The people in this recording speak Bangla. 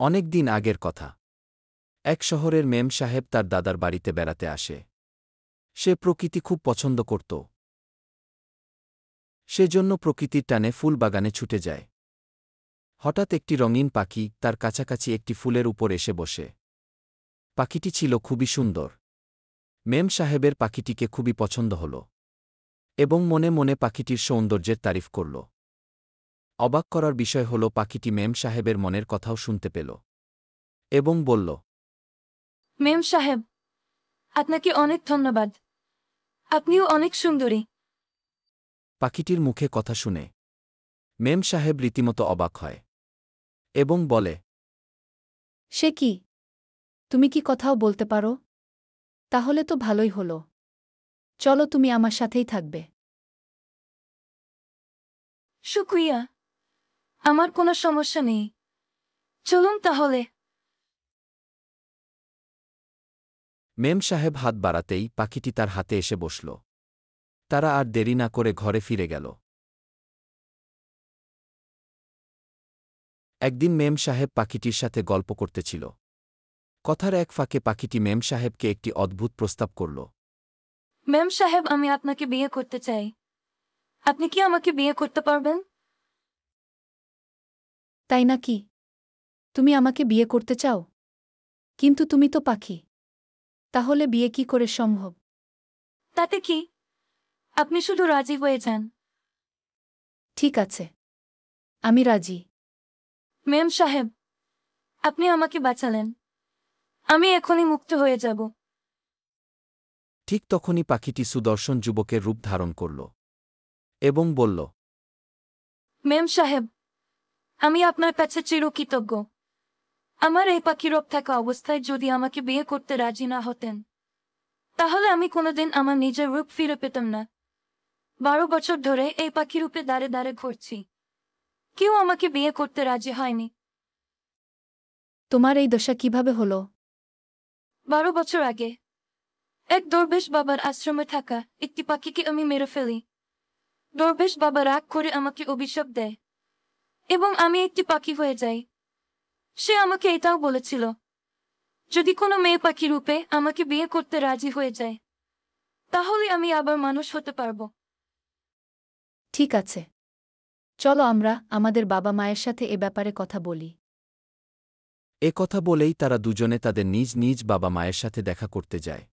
অনেক দিন আগের কথা। এক শহরের মেম সাহেব তার দাদার বাড়িতে বেড়াতে আসে। সে প্রকৃতি খুব পছন্দ করত। সেজন্য প্রকৃতির টানে ফুল বাগানে ছুটে যায়। হঠাৎ একটি রঙিন পাখি তার কাছাকাছি একটি ফুলের উপর এসে বসে। পাখিটি ছিল খুবই সুন্দর। মেম সাহেবের পাখিটিকে খুবই পছন্দ হল এবং মনে মনে পাখিটির সৌন্দর্যের তারিফ করল। অবাক করার বিষয় হল পাখিটি মেম সাহেবের মনের কথাও শুনতে পেল এবং বলল, মেম সাহেব, আপনাকে অনেক ধন্যবাদ। আপনিও অনেক সুন্দরী। পাখিটির মুখে কথা শুনে মেম সাহেব রীতিমতো অবাক হয় এবং বলে, সে কি? তুমি কি কথাও বলতে পারো? তাহলে তো ভালোই হলো। চলো, তুমি আমার সাথেই থাকবে। শুক্রিয়া। আমার কোনো সমস্যা নেই। চলুন তাহলে। মেম সাহেব হাত বাড়াতেই পাখিটি তার হাতে এসে বসল। তারা আর দেরি না করে ঘরে ফিরে গেল। একদিন মেম সাহেব পাখিটির সাথে গল্প করতেছিল। কথার এক ফাঁকে পাখিটি মেম সাহেবকে একটি অদ্ভুত প্রস্তাব করল। মেম সাহেব, আমি আপনাকে বিয়ে করতে চাই। আপনি কি আমাকে বিয়ে করতে পারবেন? তাই নাকি? তুমি আমাকে বিয়ে করতে চাও? কিন্তু তুমি তো পাখি। তাহলে বিয়ে কি করে সম্ভব? তাতে কি? আপনি শুধু রাজি হয়ে যান। ঠিক আছে, আমি রাজি। মেম সাহেব, আপনি আমাকে বাঁচালেন। আমি এখনই মুক্ত হয়ে যাব। ঠিক তখনই পাখিটি সুদর্শন যুবকের রূপ ধারণ করল এবং বলল, মেম সাহেব, আমি আপনার কাছে চিরকৃতজ্ঞ। আমার এই পাখি রূপ থাকা অবস্থায় যদি আমাকে বিয়ে করতে রাজি না হতেন, তাহলে আমি কোনোদিন আমার নিজের রূপ ফিরে পেতাম না। 12 বছর ধরে এই পাখি রূপে দাঁড়ে দাঁড়ে ঘুরছি। কেউ আমাকে বিয়ে করতে রাজি হয়নি। তোমার এই দশা কিভাবে হলো? 12 বছর আগে এক দরবেশ বাবার আশ্রমে থাকা একটি পাখিকে আমি মেরে ফেলি। দরবেশ বাবা রাগ করে আমাকে অভিশাপ দেয় এবং আমি একটি পাখি হয়ে যাই। সে আমাকে এটাও বলেছিল, যদি কোনো মেয়ে পাখি রূপে আমাকে বিয়ে করতে রাজি হয়ে যায়, তাহলে আমি আবার মানুষ হতে পারব। ঠিক আছে, চলো আমরা আমাদের বাবা মায়ের সাথে এ ব্যাপারে কথা বলি। এ কথা বলেই তারা দুজনে তাদের নিজ নিজ বাবা মায়ের সাথে দেখা করতে যায়।